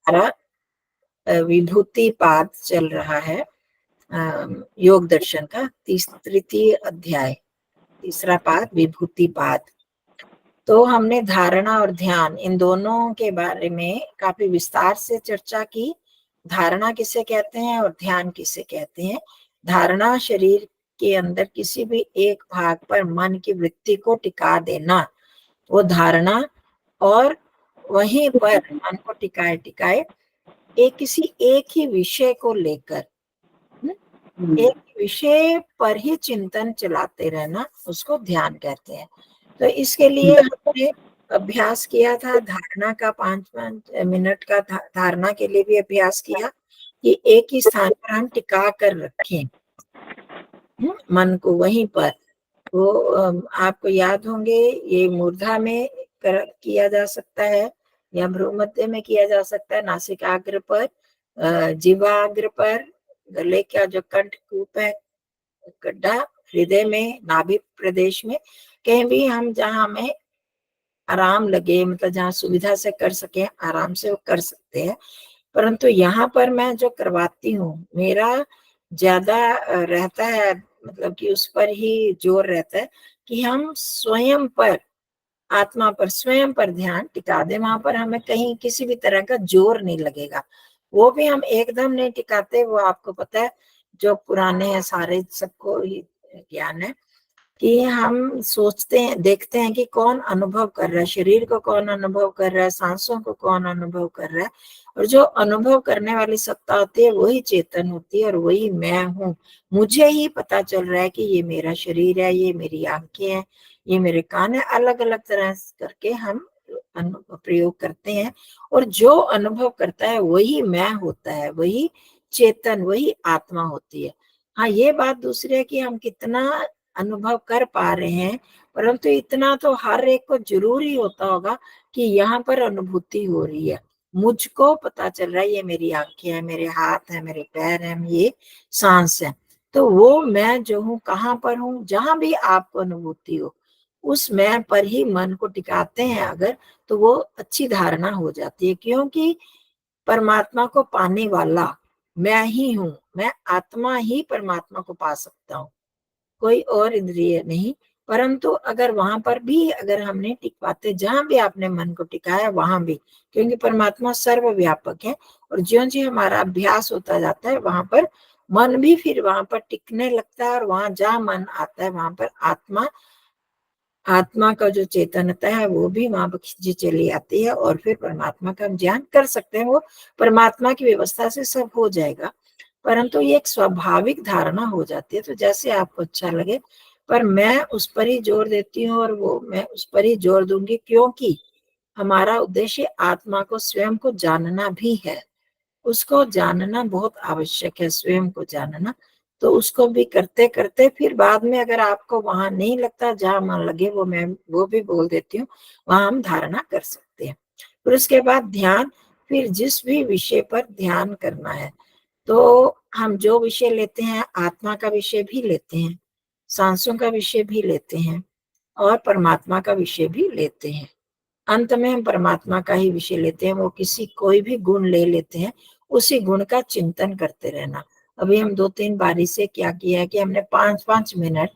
हमारा विभूति पाद चल रहा है, योग दर्शन का तृतीय अध्याय, तीसरा पाद विभूति पाद। तो हमने धारणा और ध्यान इन दोनों के बारे में काफी विस्तार से चर्चा की। धारणा किसे कहते हैं और ध्यान किसे कहते हैं। धारणा शरीर के अंदर किसी भी एक भाग पर मन की वृत्ति को टिका देना, वो धारणा। और वहीं पर मन को टिकाए किसी एक ही विषय को लेकर एक विषय पर ही चिंतन चलाते रहना, उसको ध्यान कहते हैं। तो इसके लिए हमने अभ्यास किया था धारणा का, 5-5 मिनट का धारणा के लिए भी अभ्यास किया कि एक ही स्थान पर हम टिका कर रखें मन को वहीं पर। वो आपको याद होंगे, ये मूर्धा में किया जा सकता है या भ्रू मध्य में किया जा सकता है, नासिकाग्र पर, जीवाग्र पर, गले का जो कंठकूप है, गड्ढा, हृदय में, नाभि प्रदेश में, कहीं भी हम जहां हमें आराम लगे, मतलब जहां सुविधा से कर सके आराम से वो कर सकते हैं। परंतु यहाँ पर मैं जो करवाती हूँ मेरा ज्यादा रहता है, मतलब कि उस पर ही जोर रहता है कि हम स्वयं पर, आत्मा पर, स्वयं पर ध्यान टिका दे। वहां पर हमें कहीं किसी भी तरह का जोर नहीं लगेगा। वो भी हम एकदम नहीं टिकाते, वो आपको पता है, जो पुराने हैं सारे सबको ही ज्ञान है कि हम सोचते हैं, देखते हैं कि कौन अनुभव कर रहा है, शरीर को कौन अनुभव कर रहा है, सांसों को कौन अनुभव कर रहा है। और जो अनुभव करने वाली सत्ता होती है वही चेतन होती है और वही मैं हूँ। मुझे ही पता चल रहा है कि ये मेरा शरीर है, ये मेरी आंखें हैं, ये मेरे कान है। अलग अलग तरह करके हम प्रयोग करते हैं और जो अनुभव करता है वही मैं होता है, वही चेतन, वही आत्मा होती है। हाँ, ये बात दूसरी है कि हम कितना अनुभव कर पा रहे हैं, परंतु इतना तो हर एक को जरूरी होता होगा कि यहाँ पर अनुभूति हो रही है, मुझको पता चल रहा है ये मेरी आंखें हैं, मेरे हाथ हैं, मेरे पैर हैं, ये सांस है। तो वो मैं जो हूँ कहाँ पर हूँ, जहां भी आपको अनुभूति हो उस मैं पर ही मन को टिकाते हैं अगर, तो वो अच्छी धारणा हो जाती है। क्योंकि परमात्मा को पाने वाला मैं ही हूँ, मैं आत्मा ही परमात्मा को पा सकता हूँ, कोई और इंद्रिय नहीं। परंतु अगर वहां पर भी अगर हमने टिक पाते, जहां भी आपने मन को टिकाया वहां भी, क्योंकि परमात्मा सर्वव्यापक है, और ज्यों ज्यों हमारा अभ्यास होता जाता है वहां पर मन भी फिर वहां पर टिकने लगता है, और वहां जहां मन आता है वहां पर आत्मा का जो चेतनता है वो भी वहां पर खिंची चली आती है, और फिर परमात्मा का हम ध्यान कर सकते हैं। वो परमात्मा की व्यवस्था से सब हो जाएगा, परंतु ये एक स्वाभाविक धारणा हो जाती है। तो जैसे आपको अच्छा लगे, पर मैं उस पर ही जोर देती हूँ, और वो मैं उस पर ही जोर दूंगी, क्योंकि हमारा उद्देश्य आत्मा को, स्वयं को जानना भी है। उसको जानना बहुत आवश्यक है, स्वयं को जानना। तो उसको भी करते करते फिर बाद में अगर आपको वहां नहीं लगता, जहां मन लगे वो मैं वो भी बोल देती हूँ, वहां हम धारणा कर सकते हैं। फिर उसके बाद ध्यान, फिर जिस भी विषय पर ध्यान करना है, तो हम जो विषय लेते हैं, आत्मा का विषय भी लेते हैं, सांसों का विषय भी लेते हैं, और परमात्मा का विषय भी लेते हैं। अंत में हम परमात्मा का ही विषय लेते हैं। वो किसी कोई भी गुण ले लेते हैं, उसी गुण का चिंतन करते रहना। अभी हम 2-3 बारी से क्या किया है कि हमने 5-5 मिनट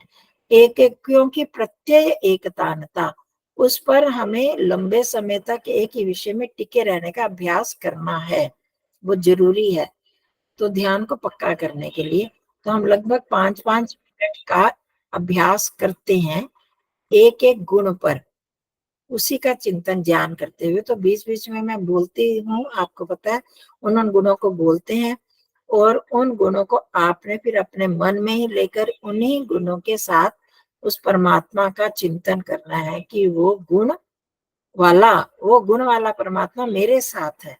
एक एक, क्योंकि प्रत्यय एकतानता, उस पर हमें लंबे समय तक एक ही विषय में टिके रहने का अभ्यास करना है, वो जरूरी है। तो ध्यान को पक्का करने के लिए तो हम लगभग 5-5 मिनट का अभ्यास करते हैं एक एक गुण पर, उसी का चिंतन ध्यान करते हुए। तो बीच बीच में मैं बोलती हूँ, आपको पता है, उन गुणों को बोलते हैं, और उन गुणों को आपने फिर अपने मन में ही लेकर उन्हीं गुणों के साथ उस परमात्मा का चिंतन करना है कि वो गुण वाला परमात्मा मेरे साथ है।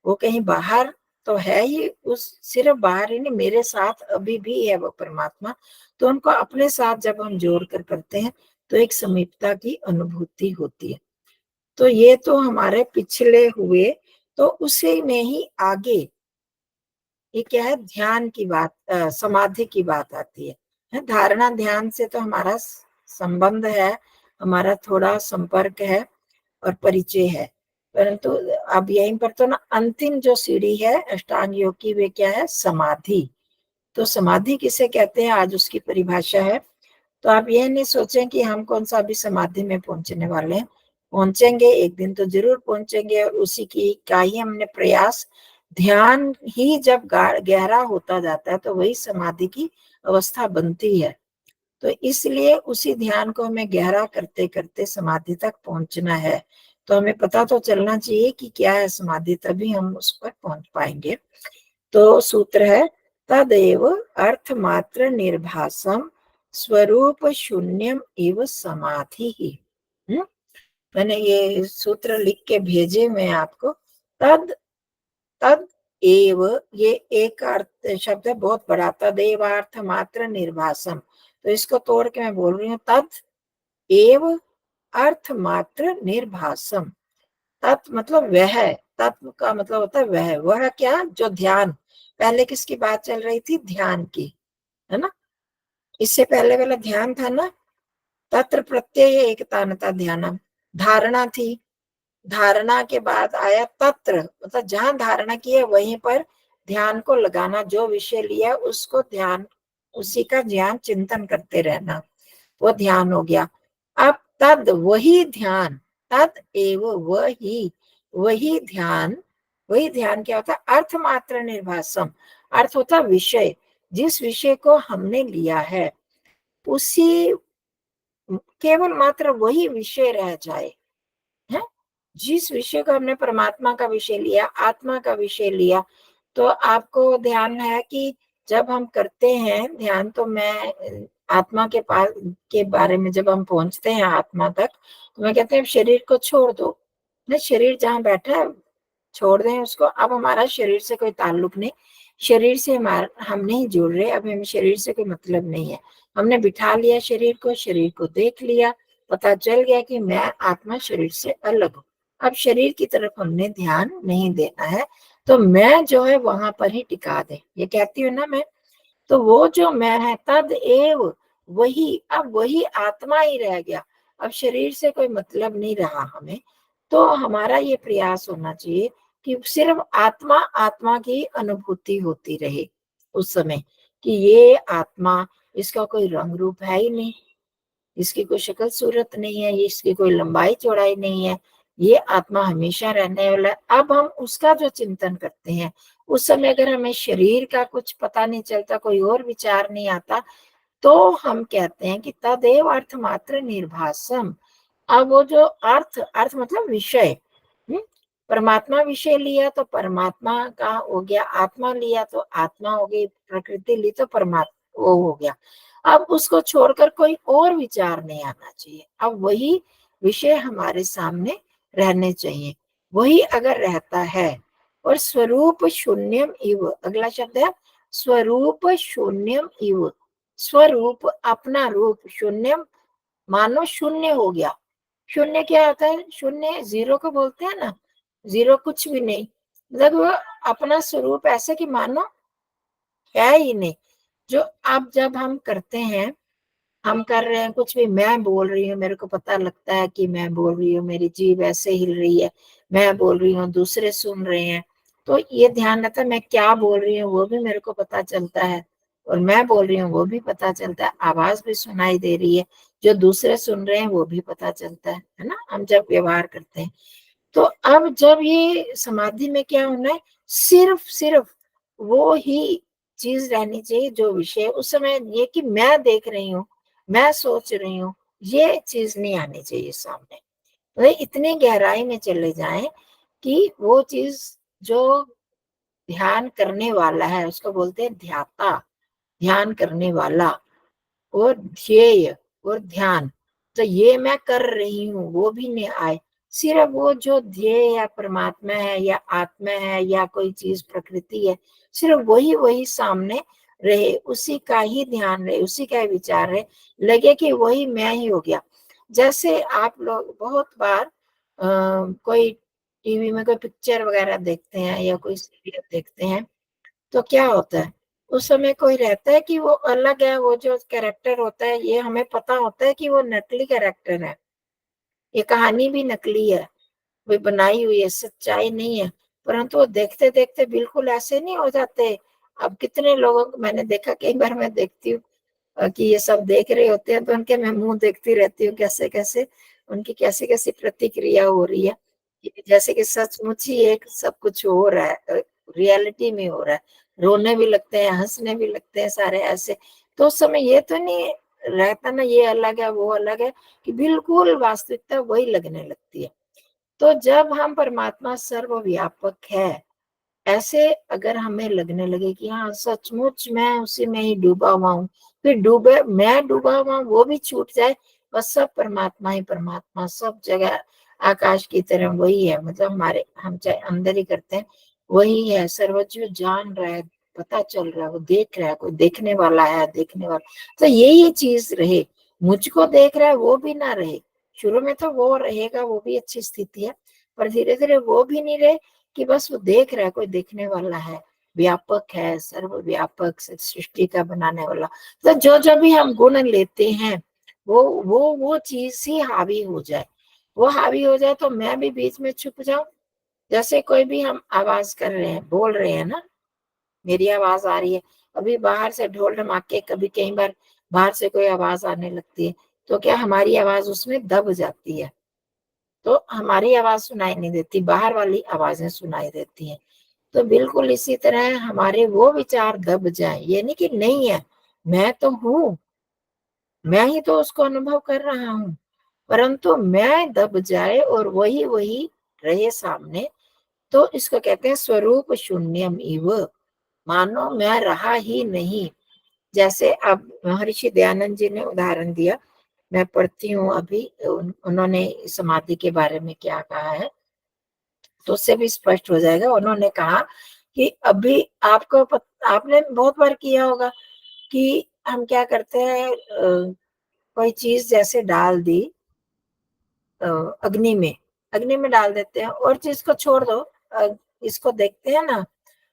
वो कहीं बाहर तो है ही, उस सिर्फ बाहर ही नहीं, मेरे साथ अभी भी है वो परमात्मा। तो उनको अपने साथ जब हम जोड़ कर करते हैं तो एक समीपता की अनुभूति होती है। तो ये तो हमारे पिछले हुए, तो उसी में ही आगे ये क्या है, ध्यान की बात, समाधि की बात आती है। धारणा ध्यान से तो हमारा संबंध है, हमारा थोड़ा संपर्क है और परिचय है। परंतु अब यहीं पर तो ना अंतिम जो सीढ़ी है अष्टांग योग की, वे क्या है? समाधि। तो समाधि किसे कहते हैं, आज उसकी परिभाषा है। तो आप यह नहीं सोचें कि हम कौन सा अभी समाधि में पहुंचने वाले हैं। पहुंचेंगे, एक दिन तो जरूर पहुंचेंगे, और उसी की का ही हमने प्रयास। ध्यान ही जब गहरा होता जाता है तो वही समाधि की अवस्था बनती है। तो इसलिए उसी ध्यान को हमें गहरा करते करते समाधि तक पहुंचना है। तो हमें पता तो चलना चाहिए कि क्या है समाधि, तभी हम उस पर पहुंच पाएंगे। तो सूत्र है, तदेव अर्थ मात्र निर्भासम स्वरूप शून्यम एव समाधि ही। मैंने ये सूत्र लिख के भेजे मैं आपको। तद तद एव, ये एक अर्थ शब्द है बहुत बड़ा, तदेव अर्थ मात्र निर्भासम। तो इसको तोड़ के मैं बोल रही हूँ, तद एव अर्थ मात्र निर्भासम। तत् मतलब वह, तत्व का मतलब होता है वह क्या? जो ध्यान, पहले किसकी बात चल रही थी? ध्यान की, है ना। इससे पहले वाला ध्यान था ना, तत्र प्रत्यय एकतानता ध्यानम, धारणा थी। धारणा के बाद आया तत्र, मतलब जहां धारणा की है वहीं पर ध्यान को लगाना, जो विषय लिया उसको ध्यान, उसी का ध्यान चिंतन करते रहना, वो ध्यान हो गया। अब तद, वही ध्यान, तद एव वही, वही ध्यान, वही ध्यान क्या होता है? अर्थ मात्र निर्भासम। अर्थ होता विषय, जिस विषय को हमने लिया है उसी, केवल मात्र वही विषय रह जाए, है। जिस विषय को हमने परमात्मा का विषय लिया, आत्मा का विषय लिया, तो आपको ध्यान है कि जब हम करते हैं ध्यान, तो मैं आत्मा के पास के बारे में, जब हम पहुंचते हैं आत्मा तक, तो मैं कहते हैं शरीर को छोड़ दो, ना शरीर जहाँ बैठा है छोड़ दें उसको। अब हमारा शरीर से कोई ताल्लुक नहीं, शरीर से हमारा, हम नहीं जुड़ रहे, अब हमें शरीर से कोई मतलब नहीं है। हमने बिठा लिया शरीर को देख लिया, पता चल गया कि मैं आत्मा शरीर से अलग हूँ। अब शरीर की तरफ हमने ध्यान नहीं देना है, तो मैं जो है वहां पर ही टिका दे, ये कहती हूँ ना मैं। तो वो जो मैं है, तद एव वही, अब वही आत्मा ही रह गया, अब शरीर से कोई मतलब नहीं रहा हमें। तो हमारा ये प्रयास होना चाहिए कि सिर्फ आत्मा, आत्मा की अनुभूति होती रहे उस समय, कि ये आत्मा, इसका कोई रंग रूप है ही नहीं, इसकी कोई शक्ल सूरत नहीं है, इसकी कोई लंबाई चौड़ाई नहीं है, ये आत्मा हमेशा रहने वाला है। अब हम उसका जो चिंतन करते हैं, उस समय अगर हमें शरीर का कुछ पता नहीं चलता, कोई और विचार नहीं आता, तो हम कहते हैं कि तदेव अर्थ मात्र निर्भासम। अब वो जो अर्थ, अर्थ मतलब विषय, परमात्मा विषय लिया तो परमात्मा का हो गया, आत्मा लिया तो आत्मा हो गई, प्रकृति ली तो परमात्मा वो हो गया। अब उसको छोड़कर कोई और विचार नहीं आना चाहिए, अब वही विषय हमारे सामने रहने चाहिए। वही अगर रहता है, और स्वरूप शून्यम इव, अगला शब्द है स्वरूप शून्यम इव। स्वरूप अपना रूप, शून्यम मानो शून्य हो गया। शून्य क्या होता है? शून्य जीरो को बोलते हैं ना, जीरो कुछ भी नहीं, मतलब वो अपना स्वरूप ऐसे कि मानो है ही नहीं। जो अब जब हम करते हैं, हम कर रहे हैं कुछ भी, मैं बोल रही हूँ, मेरे को पता लगता है कि मैं बोल रही हूँ, मेरी जीभ ऐसे हिल रही है, मैं बोल रही हूँ, दूसरे सुन रहे हैं, तो ये ध्यान रहता है मैं क्या बोल रही हूँ वो भी मेरे को पता चलता है, और मैं बोल रही हूँ वो भी पता चलता है, आवाज भी सुनाई दे रही है, जो दूसरे सुन रहे हैं वो भी पता चलता है ना, हम जब व्यवहार करते हैं। तो अब जब ये समाधि में क्या होना है, सिर्फ सिर्फ वो ही चीज रहनी चाहिए जो विषय उस समय, ये कि मैं देख रही हूँ, मैं सोच रही हूँ, ये चीज नहीं आनी चाहिए सामने। तो इतनी गहराई में चले जाएं कि वो चीज, जो ध्यान करने वाला है उसको बोलते हैं ध्याता, ध्यान करने वाला, और ध्येय और ध्यान, तो ये मैं कर रही हूँ वो भी नहीं आए। सिर्फ वो जो ध्येय या परमात्मा है या आत्मा है या कोई चीज प्रकृति है, सिर्फ वही वही सामने रहे, उसी का ही ध्यान रहे, उसी का ही विचार रहे, लगे कि वही मैं ही हो गया। जैसे आप लोग बहुत बार कोई टीवी में कोई पिक्चर वगैरह देखते हैं या कोई सीरियल देखते हैं, तो क्या होता है, उस समय कोई रहता है कि वो अलग है, वो जो कैरेक्टर होता है ये हमें पता होता है कि वो नकली कैरेक्टर है, ये कहानी भी नकली है, कोई बनाई हुई है, सच्चाई नहीं है, परंतु वो देखते देखते बिल्कुल ऐसे नहीं हो जाते। अब कितने लोगों को मैंने देखा, कई बार मैं देखती हूँ कि ये सब देख रहे होते हैं तो उनके मैं मुंह देखती रहती हूँ, कैसे कैसे उनकी कैसी कैसी प्रतिक्रिया हो रही है, जैसे कि सचमुच ही एक सब कुछ हो रहा है, रियलिटी में हो रहा है। रोने भी लगते हैं, हंसने भी लगते हैं, सारे ऐसे। तो उस समय ये तो नहीं रहता ना, ये अलग है वो अलग है, कि बिल्कुल वास्तविकता वही लगने लगती है। तो जब हम परमात्मा सर्वव्यापक है ऐसे अगर हमें लगने लगे कि हाँ सचमुच मैं उसी में ही डूबा हुआ हूँ, फिर डूबे मैं डूबा हुआ हूँ वो भी छूट जाए, बस सब परमात्मा ही परमात्मा, सब जगह आकाश की तरह वही है, मतलब हमारे हम चाहे अंदर ही करते हैं वही है, सर्वज्ञ जान रहा है, पता चल रहा है, वो देख रहा है, कोई देखने वाला है, देखने वाला। तो यही चीज रहे, मुझको देख रहा है वो भी ना रहे। शुरू में तो वो रहेगा, वो भी अच्छी स्थिति है, पर धीरे धीरे वो भी नहीं रहे, कि बस वो देख रहा है, कोई देखने वाला है, व्यापक है, सर्वव्यापक, सृष्टि का बनाने वाला। तो जो जो भी हम गुण लेते हैं वो चीज ही हावी हो जाए, वो हावी हो जाए तो मैं भी बीच में छुप जाऊं। जैसे कोई भी हम आवाज कर रहे हैं, बोल रहे हैं ना, मेरी आवाज आ रही है, अभी बाहर से ढोल ढमाके, कभी कई बार बाहर से कोई आवाज आने लगती है, तो क्या हमारी आवाज उसमें दब जाती है, तो हमारी आवाज सुनाई नहीं देती, बाहर वाली आवाजें सुनाई देती हैं। तो बिल्कुल इसी तरह हमारे वो विचार दब जाए, ये नहीं कि नहीं है, मैं तो हूँ, मैं ही तो उसको अनुभव कर रहा हूँ, परंतु मैं दब जाए और वही वही रहे सामने, तो इसको कहते हैं स्वरूप शून्यम इव, मानो मैं रहा ही नहीं। जैसे अब महर्षि दयानंद जी ने उदाहरण दिया, मैं पढ़ती हूँ अभी उन्होंने समाधि के बारे में क्या कहा है, तो उससे भी स्पष्ट हो जाएगा। उन्होंने कहा कि अभी आपने बहुत बार किया होगा कि हम क्या करते हैं, कोई चीज जैसे डाल दी अ, अग्नि में, अग्नि में डाल देते हैं और चीज को छोड़ दो, इसको देखते हैं ना,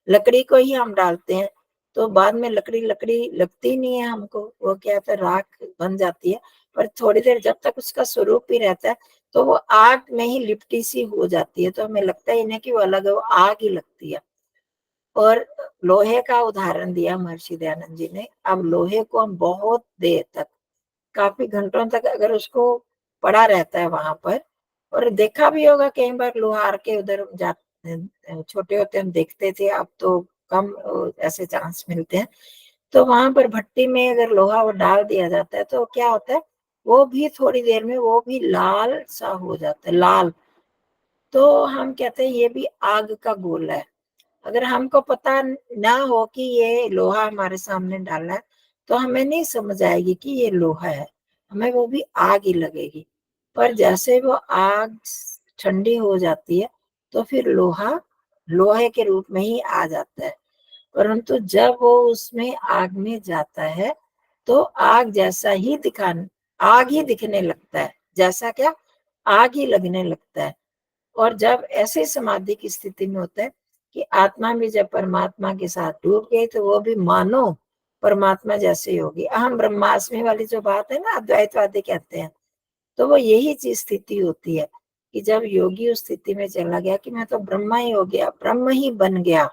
लकड़ी को ही हम डालते हैं, तो बाद में लकड़ी लकड़ी लगती नहीं है हमको, वो क्या होता है, राख बन जाती है। पर थोड़ी देर जब तक उसका स्वरूप ही रहता है तो वो आग में ही लिपटी सी हो जाती है, तो हमें लगता ही नहीं कि वो अलग है, वो आग ही लगती है। और लोहे का उदाहरण दिया महर्षि दयानंद जी ने। अब लोहे को हम बहुत देर तक, काफी घंटों तक अगर उसको पड़ा रहता है वहां पर, और देखा भी होगा कई बार लोहार के उधर जाते, छोटे होते हम देखते थे, अब तो कम ऐसे चांस मिलते हैं, तो वहां पर भट्टी में अगर लोहा वो डाल दिया जाता है तो क्या होता है, वो भी थोड़ी देर में वो भी लाल सा हो जाता है, लाल। तो हम कहते हैं ये भी आग का गोला है। अगर हमको पता ना हो कि ये लोहा हमारे सामने डाला है तो हमें नहीं समझ आएगी कि ये लोहा है, हमें वो भी आग ही लगेगी। पर जैसे वो आग ठंडी हो जाती है तो फिर लोहा लोहे के रूप में ही आ जाता है। परंतु जब वो उसमें आग में जाता है तो आग ही दिखने लगता है, जैसा क्या, आग ही लगने लगता है। और जब ऐसे समाधि की स्थिति में होता है कि आत्मा भी जब परमात्मा के साथ डूब गई तो वो भी मानो परमात्मा जैसे ही होगी। अहम ब्रह्मास्मि वाली जो बात है ना, अद्वैतवादी कहते हैं, तो वो यही चीज स्थिति होती है कि जब योगी उस स्थिति में चला गया कि मैं तो ब्रह्मा ही हो गया, ब्रह्म ही बन गया,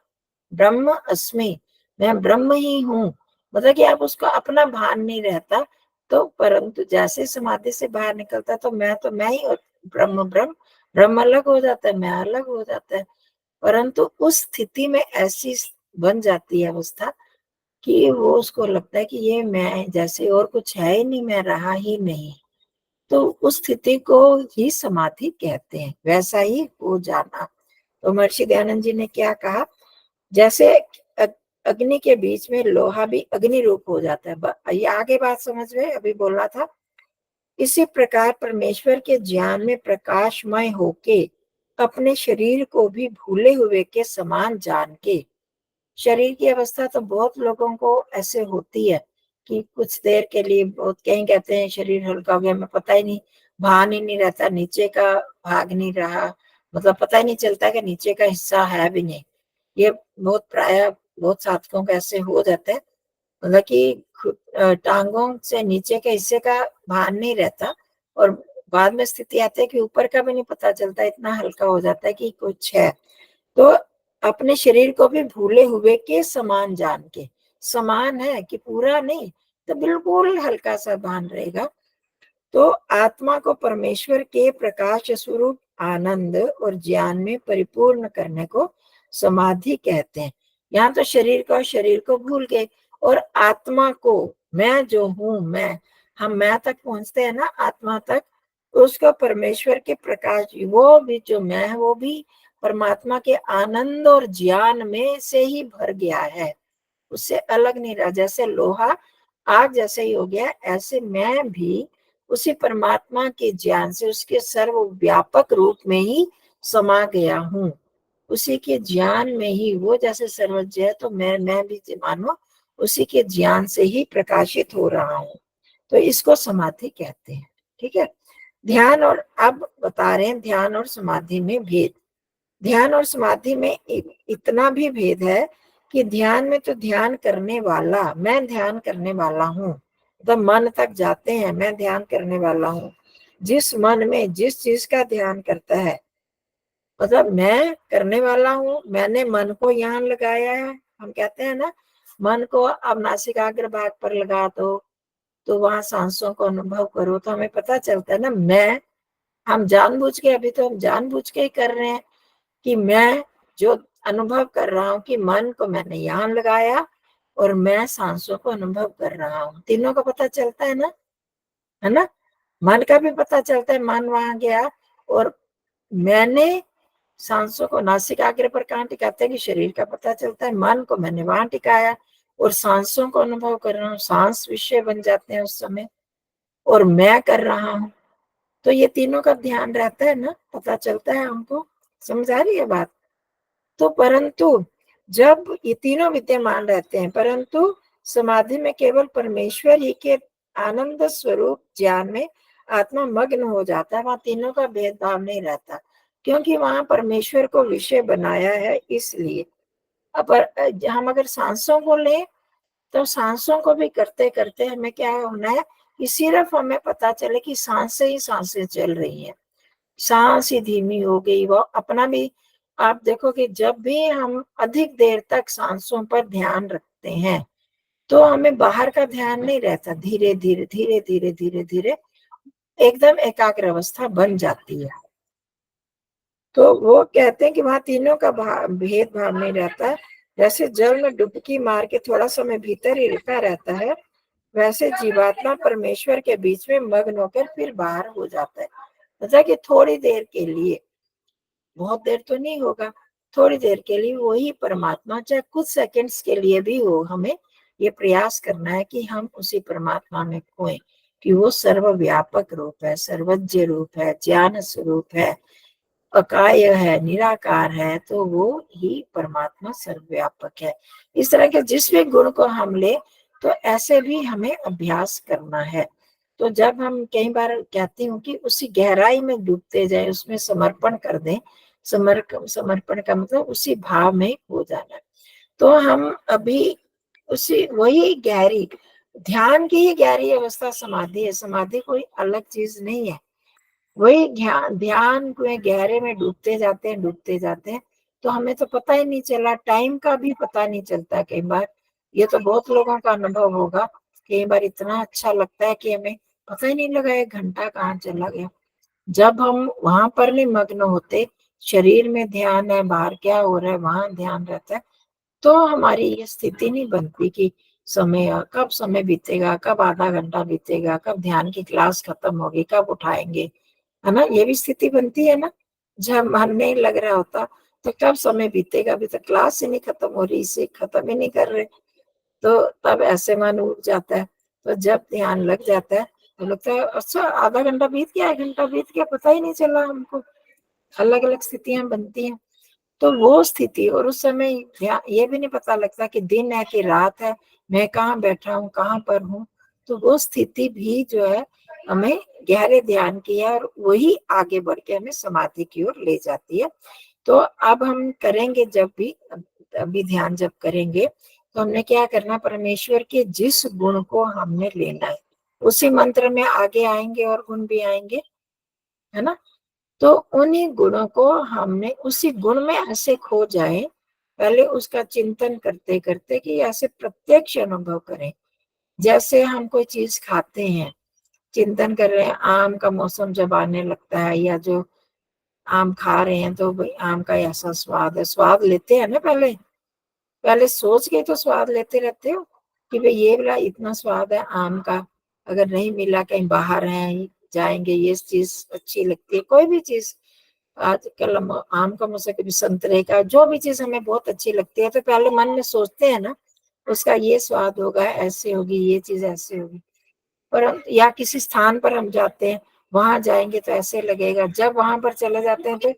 ब्रह्म अस्मि, मैं ब्रह्म ही हूँ, मतलब कि अब उसको अपना भान नहीं रहता। तो परंतु जैसे समाधि से बाहर निकलता तो मैं ही, और ब्रह्म ब्रह्म, ब्रह्म अलग हो जाता है, मैं अलग हो जाता है। परंतु उस स्थिति में ऐसी बन जाती है अवस्था कि वो उसको लगता है कि ये मैं जैसे और कुछ है ही नहीं, मैं रहा ही नहीं। तो उस स्थिति को ही समाधि कहते हैं, वैसा ही हो जाना। तो महर्षि दयानंद जी ने क्या कहा, जैसे अग्नि के बीच में लोहा भी अग्नि रूप हो जाता है, ये आगे बात समझ में अभी बोला था। इसी प्रकार परमेश्वर के ज्ञान में प्रकाशमय होके अपने शरीर को भी भूले हुए के समान जान के, शरीर की अवस्था तो बहुत लोगों को ऐसे होती है कि कुछ देर के लिए, बहुत कहीं कहते हैं शरीर हल्का हो गया, मैं पता ही नहीं, भान ही नहीं रहता, नीचे का भाग नहीं रहा, मतलब पता ही नहीं चलता कि नीचे का हिस्सा है भी नहीं। ये बहुत प्राय बहुत साधकों का ऐसे हो जाता है, मतलब कि टांगों से नीचे के हिस्से का भान नहीं रहता और बाद में स्थिति आती है कि ऊपर का भी नहीं पता चलता, इतना हल्का हो जाता है कि कुछ है। तो अपने शरीर को भी भूले हुए के समान जान के, समान है कि पूरा नहीं, तो बिल्कुल हल्का सा भान रहेगा। तो आत्मा को परमेश्वर के प्रकाश स्वरूप आनंद और ज्ञान में परिपूर्ण करने को समाधि कहते हैं। यहाँ तो शरीर को भूल गए और आत्मा को, मैं जो हूं, हम मैं तक पहुंचते हैं ना, आत्मा तक, उसको परमेश्वर के प्रकाश, वो भी जो मैं है वो भी परमात्मा के आनंद और ज्ञान में से ही भर गया है, उससे अलग नहीं रहा। जैसे लोहा आग जैसे ही हो गया, ऐसे मैं भी उसी परमात्मा के ज्ञान से, उसके सर्वव्यापक रूप में ही समा गया हूँ, उसी के ज्ञान में ही। वो जैसे सर्वज्ञ है, तो मैं भी मानो उसी के ज्ञान से ही प्रकाशित हो रहा हूँ। तो इसको समाधि कहते हैं। ठीक है। ध्यान, और अब बता रहे हैं ध्यान और समाधि में भेद। ध्यान और समाधि में इतना भी भेद है कि ध्यान में तो ध्यान करने वाला, मैं ध्यान करने वाला हूँ, तो मन तक जाते हैं, मैं ध्यान करने वाला हूँ। जिस मन में जिस चीज का ध्यान करता है, मतलब मैं करने वाला हूँ, मैंने मन को यहाँ लगाया है। हम कहते हैं ना, मन को अब नासिकाग्र भाग पर लगा दो, तो वहां सांसों को अनुभव करो, तो हमें पता चलता है ना, मैं, हम जानबूझ के, अभी तो हम जानबूझ के ही कर रहे हैं कि मैं जो अनुभव कर रहा हूँ कि मन को मैंने यहाँ लगाया और मैं सांसों को अनुभव कर रहा हूँ। तीनों का पता चलता है ना। मन का भी पता चलता है, मन वहां गया, और मैंने सांसों को नासिकाग्र पर कहाँ टिकाते हैं कि शरीर का पता चलता है, मन को मैंने वहां टिकाया और सांसों को अनुभव कर रहा हूँ, सांस विषय बन जाते हैं उस समय, और मैं कर रहा हूँ। तो ये तीनों का ध्यान रहता है ना, पता चलता है हमको। समझ आ रही है बात? तो परंतु जब ये तीनों विद्यमान रहते हैं, परंतु समाधि में केवल परमेश्वर ही के आनंद स्वरूप ज्ञान में आत्मा मग्न हो जाता है, वहां तीनों का भेदभाव नहीं रहता, क्योंकि वहां परमेश्वर को विषय बनाया है। इसलिए अब हम अगर सांसों को लें, तो सांसों को भी करते करते हमें क्या होना है कि सिर्फ हमें पता चले कि सांसें ही सांसें चल रही हैं, सांस ही धीमी हो गई। वो अपना भी आप देखो कि जब भी हम अधिक देर तक सांसों पर ध्यान रखते हैं, तो हमें बाहर का ध्यान नहीं रहता, धीरे धीरे धीरे धीरे धीरे धीरे एकदम एकाग्र अवस्था बन जाती है। तो वो कहते हैं कि वहां तीनों का भेदभाव नहीं रहता। जैसे जल में डुबकी मार के थोड़ा समय भीतर ही रुका रहता है, वैसे जीवात्मा परमेश्वर के बीच में मग्न होकर फिर बाहर हो जाता है। मतलब कि थोड़ी देर के लिए, बहुत देर तो नहीं होगा, थोड़ी देर के लिए वही परमात्मा, चाहे कुछ सेकंड्स के लिए भी हो, हमें ये प्रयास करना है कि हम उसी परमात्मा में खोएं, कि वो सर्वव्यापक रूप है, सर्वज्ञ रूप है, ज्ञान स्वरूप है, अकाय है, निराकार है, तो वो ही परमात्मा सर्वव्यापक है। इस तरह के जिस भी गुण को हम ले, तो ऐसे भी हमें अभ्यास करना है। तो जब हम, कई बार कहती हूँ कि उसी गहराई में डूबते जाए, उसमें समर्पण कर दें, समर्पण का मतलब उसी भाव में हो जाना। तो हम अभी उसी, वही गहरी ध्यान की ही गहरी अवस्था समाधि है, समाधि कोई अलग चीज नहीं है। वही ध्यान, ध्यान में गहरे में डूबते जाते हैं, डूबते जाते हैं, तो हमें तो पता ही नहीं चला, टाइम का भी पता नहीं चलता कई बार। ये तो बहुत लोगों का अनुभव होगा, कई बार इतना अच्छा लगता है कि हमें पता ही नहीं लगा 1 घंटा कहाँ चला गया। जब हम वहां पर नहीं मग्न होते, शरीर में ध्यान है, बाहर क्या हो रहा है वहां ध्यान रहता है, तो हमारी ये स्थिति नहीं बनती कि समय, कब समय बीतेगा, कब आधा घंटा बीतेगा, कब ध्यान की क्लास खत्म होगी, कब उठाएंगे, है ना। ये भी स्थिति बनती है ना, जब मन नहीं लग रहा होता, तो कब समय बीतेगा, अभी तक क्लास ही नहीं खत्म हो रही, इसे खत्म ही नहीं कर रहे, तो तब ऐसे मन उठ जाता है। तो जब ध्यान लग जाता है, तो लगता है अच्छा आधा घंटा बीत गया, 1 घंटा बीत गया, पता ही नहीं चला हमको। अलग अलग स्थितियां बनती हैं, तो वो स्थिति, और उस समय ये भी नहीं पता लगता कि दिन है कि रात है, मैं कहाँ बैठा हूँ, कहाँ पर हूँ। तो वो स्थिति भी जो है हमें गहरे ध्यान की है, और वही आगे बढ़ के हमें समाधि की ओर ले जाती है। तो अब हम करेंगे, जब भी अभी ध्यान जब करेंगे, तो हमने क्या करना, परमेश्वर के जिस गुण को हमने लेना है, उसी मंत्र में आगे आएंगे और गुण भी आएंगे। है ना। तो उन्हीं गुणों को हमने उसी गुण में ऐसे खो जाए, पहले उसका चिंतन करते करते कि ऐसे प्रत्यक्ष अनुभव करें। जैसे हम कोई चीज खाते हैं, चिंतन कर रहे हैं, आम का मौसम जब आने लगता है या जो आम खा रहे हैं तो भाई आम का ऐसा स्वाद है, स्वाद लेते हैं ना, पहले पहले सोच के तो स्वाद लेते रहते हो कि भाई ये वाला इतना स्वाद है आम का, अगर नहीं मिला कहीं बाहर है जाएंगे, ये चीज अच्छी लगती है, कोई भी चीज आजकल आम का मौसम, कभी संतरे का, जो भी चीज हमें बहुत अच्छी लगती है तो पहले मन में सोचते हैं ना उसका ये स्वाद होगा, ऐसे होगी ये चीज, ऐसे होगी। पर या किसी स्थान पर हम जाते हैं, वहां जाएंगे तो ऐसे लगेगा, जब वहां पर चले जाते हैं तो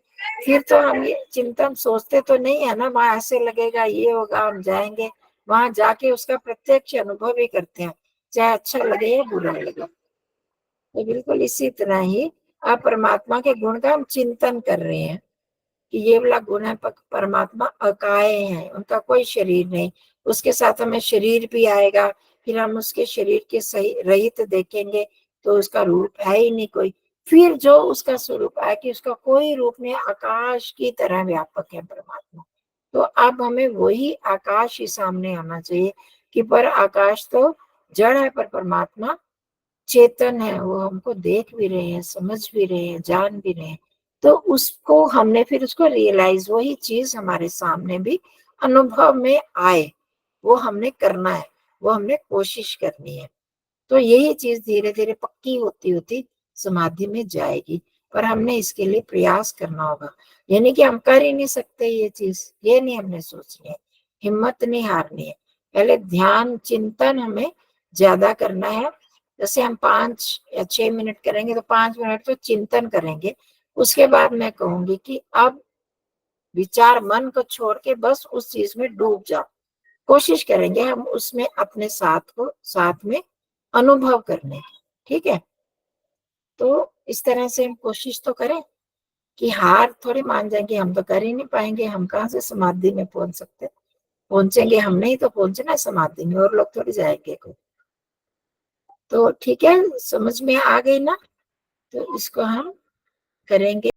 फिर तो हम ये चिंतन सोचते तो नहीं है ना, वहां ऐसे लगेगा, ये होगा, हम जाएंगे वहां जाके उसका प्रत्यक्ष अनुभव भी करते हैं, चाहे अच्छा लगे या बुरा लगे। तो बिल्कुल इसी तरह ही आप परमात्मा के गुण का हम चिंतन कर रहे हैं कि ये वाला गुण है, परमात्मा अकाय है, उनका कोई शरीर नहीं, उसके साथ हमें शरीर भी आएगा, फिर हम उसके शरीर के सही रहित देखेंगे तो उसका रूप है ही नहीं कोई, फिर जो उसका स्वरूप है कि उसका कोई रूप नहीं, आकाश की तरह व्यापक है परमात्मा। तो अब हमें वही आकाश ही सामने आना चाहिए कि पर आकाश तो जड़ है, पर परमात्मा चेतन है, वो हमको देख भी रहे हैं, समझ भी रहे हैं, जान भी रहे हैं। तो उसको हमने फिर उसको रियलाइज, वही चीज हमारे सामने भी अनुभव में आए, वो हमने करना है, वो हमने कोशिश करनी है। तो यही चीज धीरे धीरे पक्की होती होती समाधि में जाएगी, पर हमने इसके लिए प्रयास करना होगा। यानी कि हम कर ही नहीं सकते ये चीज, ये नहीं हमने सोचनी है, हिम्मत नहीं हारनी है, पहले ध्यान चिंतन हमें ज्यादा करना है। जैसे हम 5 या 6 मिनट करेंगे तो 5 मिनट तो चिंतन करेंगे, उसके बाद मैं कहूंगी कि अब विचार मन को छोड़ के बस उस चीज में डूब जाओ, कोशिश करेंगे हम उसमें अपने साथ में अनुभव करने की। ठीक है, तो इस तरह से हम कोशिश तो करें कि हार थोड़ी मान जाएंगे, हम तो कर ही नहीं पाएंगे, हम कहाँ से समाधि में पहुंच सकते, पहुंचेंगे हमने ही तो पहुंचना है समाधि में, और लोग थोड़ी जाएंगे कोई। तो ठीक है, समझ में आ गई ना, तो इसको हम करेंगे।